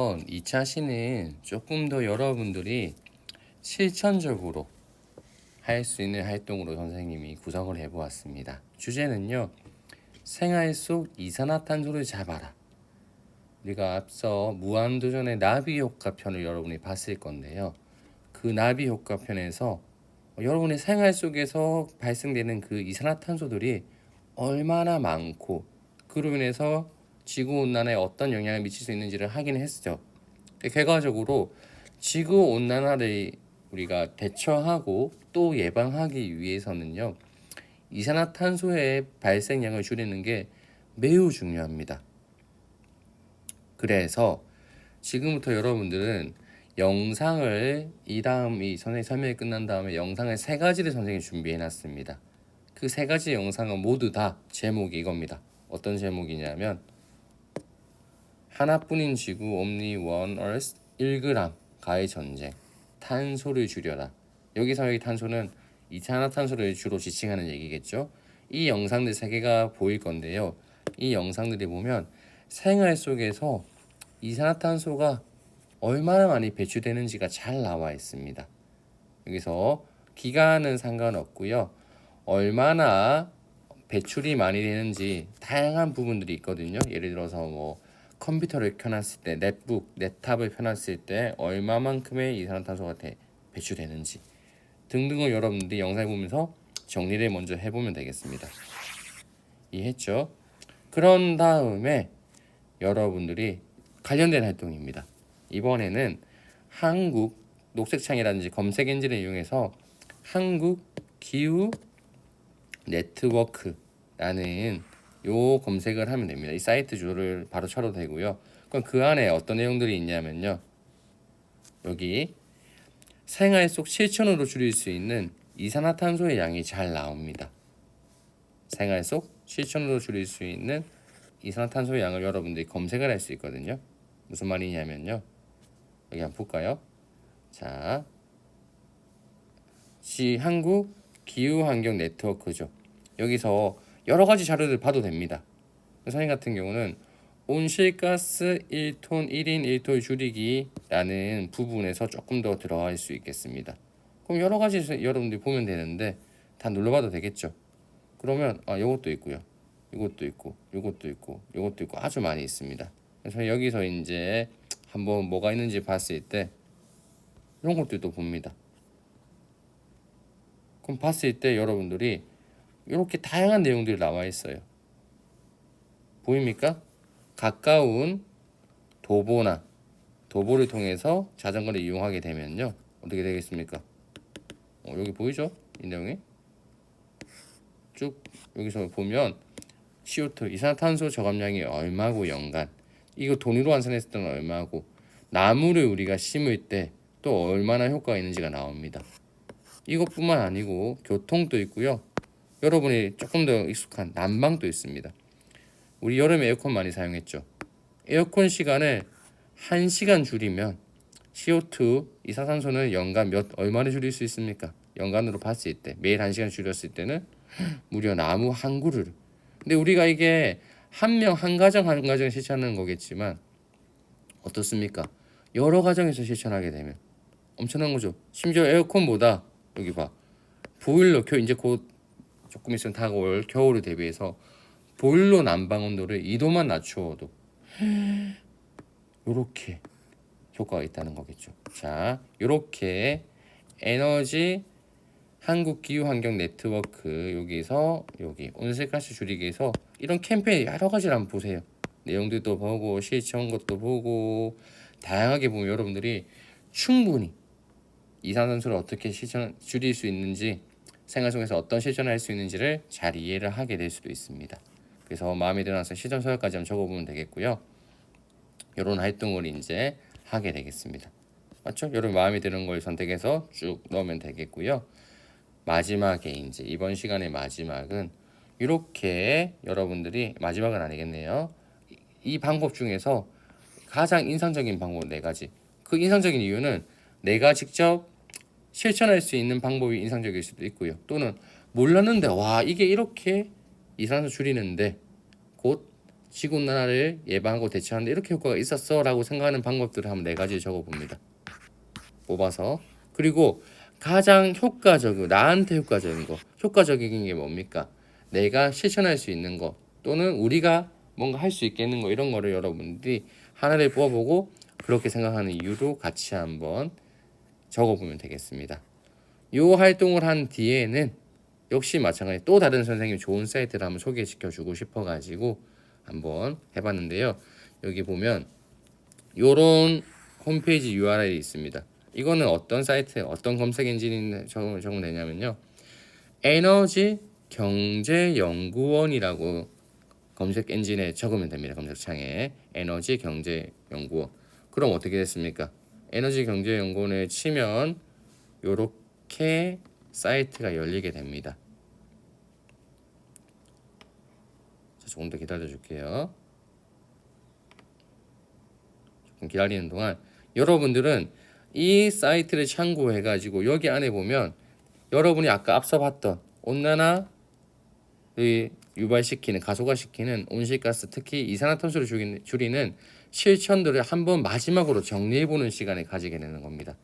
이번 2차 시는 조금 더 여러분들이 실천적으로 할 수 있는 활동으로 선생님이 구성을 해보았습니다. 주제는요, 생활 속 이산화탄소를 잡아라. 우리가 앞서 무한도전의 나비 효과 편을 여러분이 봤을 건데요. 그 나비 효과 편에서 여러분의 생활 속에서 발생되는 그 이산화탄소들이 얼마나 많고 그로 인해서 지구온난화에 어떤 영향을 미칠 수 있는지를 확인했죠. 결과적으로 지구온난화를 우리가 대처하고 또 예방하기 위해서는요, 이산화탄소의 발생량을 줄이는 게 매우 중요합니다. 그래서 지금부터 여러분들은 영상을 이 선생님 설명이 끝난 다음에 영상을 3가지를 선생님이 준비해 놨습니다. 그 3가지 영상은 모두 다 제목이 이겁니다. 어떤 제목이냐면 하나뿐인 지구 Only One Earth 1g 가의 전쟁, 탄소를 줄여라. 여기서 여기 탄소는 이산화탄소를 주로 지칭하는 얘기겠죠. 이 영상들 3개가 보일 건데요. 이 영상들이 보면 생활 속에서 이산화탄소가 얼마나 많이 배출되는지가 잘 나와 있습니다. 여기서 기간은 상관없고요. 얼마나 배출이 많이 되는지 다양한 부분들이 있거든요. 예를 들어서 뭐 컴퓨터를 켜놨을 때, 랩탑을 켜놨을 때 얼마만큼의 이산화탄소가 배출되는지 등등을 여러분들이 영상을 보면서 정리를 먼저 해보면 되겠습니다. 이해했죠? 그런 다음에 여러분들이 관련된 활동입니다. 이번에는 한국 녹색창이라든지 검색 엔진을 이용해서 한국 기후 네트워크라는 요 검색을 하면 됩니다. 이 사이트 주소를 바로 쳐도 되고요. 그럼 그 안에 어떤 내용들이 있냐면요. 여기 생활 속 실천으로 줄일 수 있는 이산화탄소의 양이 잘 나옵니다. 생활 속 실천으로 줄일 수 있는 이산화탄소의 양을 여러분들이 검색을 할 수 있거든요. 무슨 말이냐면요. 여기 한번 볼까요? 자, 한국 기후환경 네트워크죠. 여기서 여러 가지 자료를 봐도 됩니다. 선생님 같은 경우는 온실가스 1톤 1인 1토 줄이기라는 부분에서 조금 더 들어갈 수 있겠습니다. 그럼 여러 가지 여러분들이 보면 되는데 다 눌러봐도 되겠죠. 그러면 요것도 있고요. 이것도 있고 요것도 있고 요것도 있고 아주 많이 있습니다. 그래서 여기서 이제 한번 뭐가 있는지 봤을 때 이런 것도 또 봅니다. 그럼 봤을 때 여러분들이 이렇게 다양한 내용들이 나와 있어요. 보입니까? 가까운 도보를 통해서 자전거를 이용하게 되면요. 어떻게 되겠습니까? 여기 보이죠? 이 내용이 쭉 여기서 보면 CO2 이산화탄소 저감량이 얼마고 연간 이거 돈으로 환산했을 때는 얼마고 나무를 우리가 심을 때 또 얼마나 효과가 있는지가 나옵니다. 이것뿐만 아니고 교통도 있고요. 여러분이 조금 더 익숙한 난방도 있습니다. 우리 여름에 에어컨 많이 사용했죠. 에어컨 시간을 1시간 줄이면 CO2 이산화탄소는 연간 얼마를 줄일 수 있습니까? 연간으로 봤을 때 매일 1시간 줄였을 때는 무려 나무 한 그루를. 근데 우리가 이게 한 가정 실천하는 거겠지만 어떻습니까? 여러 가정에서 실천하게 되면 엄청난 거죠. 심지어 에어컨보다 여기 봐 보일러 이제 곧 조금 있으면 다가올 겨울을 대비해서 보일러 난방 온도를 2도만 낮추어도 이렇게 효과가 있다는 거겠죠. 자, 이렇게 에너지 한국 기후환경 네트워크 여기서 여기 온실가스 줄이기에서 이런 캠페인 여러 가지를 한번 보세요. 내용들도 보고 실천 것도 보고 다양하게 보면 여러분들이 충분히 이산화탄소를 어떻게 줄일 수 있는지 생활 속에서 어떤 실천을 할 수 있는지를 잘 이해를 하게 될 수도 있습니다. 그래서 마음에 들어서 실천 서약까지 한번 적어보면 되겠고요. 이런 활동을 이제 하게 되겠습니다. 맞죠? 여러분 마음에 드는 걸 선택해서 쭉 넣으면 되겠고요. 마지막에 이제 이번 시간의 마지막은 이렇게 여러분들이 마지막은 아니겠네요. 이 방법 중에서 가장 인상적인 방법 4가지. 그 인상적인 이유는 내가 직접 실천할 수 있는 방법이 인상적일 수도 있고요. 또는 몰랐는데 와 이게 이렇게 이산화탄소 줄이는데 곧 지구온난화를 예방하고 대처하는데 이렇게 효과가 있었어 라고 생각하는 방법들을 한번 4가지 적어봅니다. 뽑아서. 그리고 가장 효과적이고 나한테 효과적인 게 뭡니까? 내가 실천할 수 있는 거 또는 우리가 뭔가 할 수 있겠는 거 이런 거를 여러분들이 하나를 뽑아보고 그렇게 생각하는 이유로 같이 한번 적어보면 되겠습니다. 이 활동을 한 뒤에는 역시 마찬가지 또 다른 선생님 좋은 사이트를 한번 소개시켜주고 싶어가지고 한번 해봤는데요. 여기 보면 요런 홈페이지 URL이 있습니다. 이거는 어떤 사이트, 어떤 검색 엔진이 적용되냐면요. 에너지 경제연구원이라고 검색 엔진에 적으면 됩니다. 검색창에 에너지 경제연구원. 그럼 어떻게 됐습니까? 에너지 경제연구원을 치면 요렇게 사이트가 열리게 됩니다. 자, 조금 더 기다려 줄게요. 조금 기다리는 동안 여러분들은 이 사이트를 참고해 가지고 여기 안에 보면 여러분이 아까 앞서 봤던 온난화 유발시키는 가속화시키는 온실가스 특히 이산화탄소를 줄이는 실천들을 한번 마지막으로 정리해보는 시간을 가지게 되는 겁니다.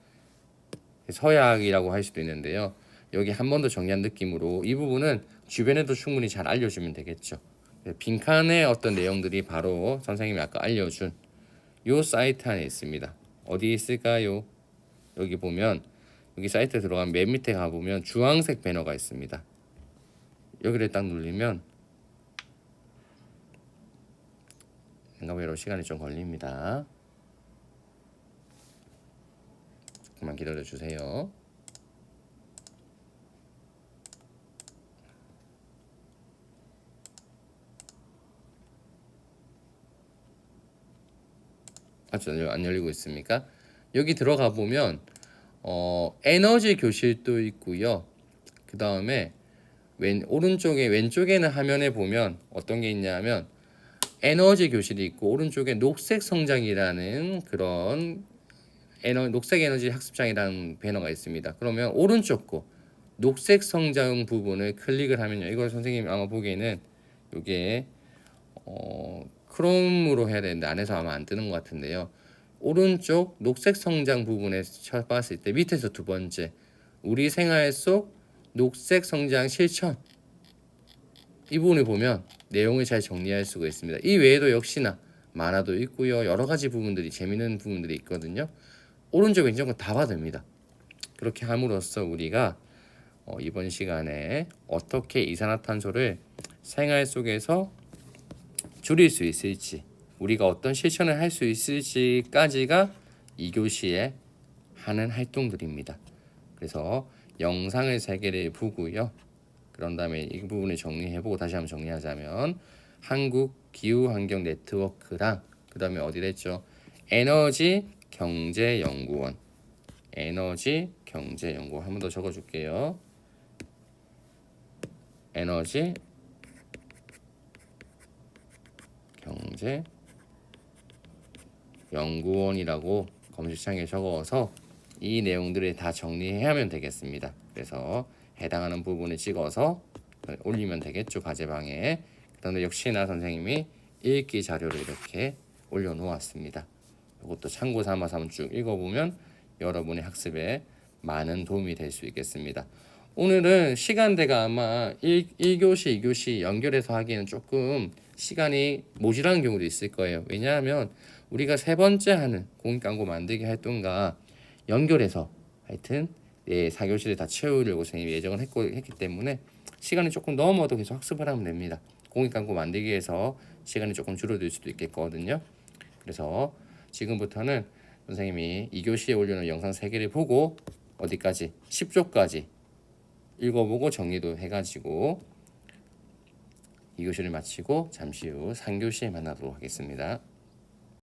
서약이라고 할 수도 있는데요. 여기 한 번 더 정리한 느낌으로 이 부분은 주변에도 충분히 잘 알려주면 되겠죠. 빈칸의 어떤 내용들이 바로 선생님이 아까 알려준 요 사이트 안에 있습니다. 어디 있을까요? 여기 보면 여기 사이트에 들어가면 맨 밑에 가보면 주황색 배너가 있습니다. 여기를 딱 누르면 생각외로 시간이 좀 걸립니다. 조금만 기다려 주세요. 안 열리고 있습니까? 여기 들어가 보면 에너지 교실도 있고요. 그 다음에 왼쪽에는 화면에 보면 어떤 게 있냐면 에너지 교실이 있고 오른쪽에 녹색 성장이라는 그런 녹색 에너지 학습장이라는 배너가 있습니다. 그러면 오른쪽 거 녹색 성장 부분을 클릭을 하면요. 이걸 선생님이 아마 보기에는 이게 크롬으로 해야 되는데 안에서 아마 안 뜨는 것 같은데요. 오른쪽 녹색 성장 부분에 쳐봤을 때 밑에서 두 번째 우리 생활 속 녹색 성장 실천 이 부분을 보면 내용을 잘 정리할 수가 있습니다. 이 외에도 역시나 만화도 있고요. 여러 가지 부분들이 재미있는 부분들이 있거든요. 오른쪽 왼쪽은 다 봐도 됩니다. 그렇게 함으로써 우리가 이번 시간에 어떻게 이산화탄소를 생활 속에서 줄일 수 있을지 우리가 어떤 실천을 할 수 있을지까지가 2교시에 하는 활동들입니다. 그래서 영상을 3개를 보고요. 그런 다음에 이 부분을 정리해보고 다시 한번 정리하자면 한국기후환경네트워크랑 그 다음에 어디를 했죠? 에너지경제연구원 에너지경제연구원 한 번 더 적어줄게요. 에너지경제연구원이라고 검색창에 적어서 이 내용들을 다 정리하면 되겠습니다. 그래서 해당하는 부분을 찍어서 올리면 되겠죠. 과제방에. 그런데 역시나 선생님이 읽기 자료를 이렇게 올려놓았습니다. 이것도 참고 삼아서 한번 쭉 읽어보면 여러분의 학습에 많은 도움이 될 수 있겠습니다. 오늘은 시간대가 아마 1교시, 2교시 연결해서 하기에는 조금 시간이 모자라는 경우도 있을 거예요. 왜냐하면 우리가 3번째 하는 공익광고 만들기 활동과 연결해서 하여튼 4교시를 다 채우려고 선생님이 예정을 했기 때문에 시간이 조금 넘어도 계속 학습을 하면 됩니다. 공익광고 만들기 위해서 시간이 조금 줄어들 수도 있겠거든요. 그래서 지금부터는 선생님이 2교시에 올려놓은 영상 3개를 보고 어디까지? 10조까지 읽어보고 정리도 해가지고 2교시를 마치고 잠시 후 3교시에 만나도록 하겠습니다.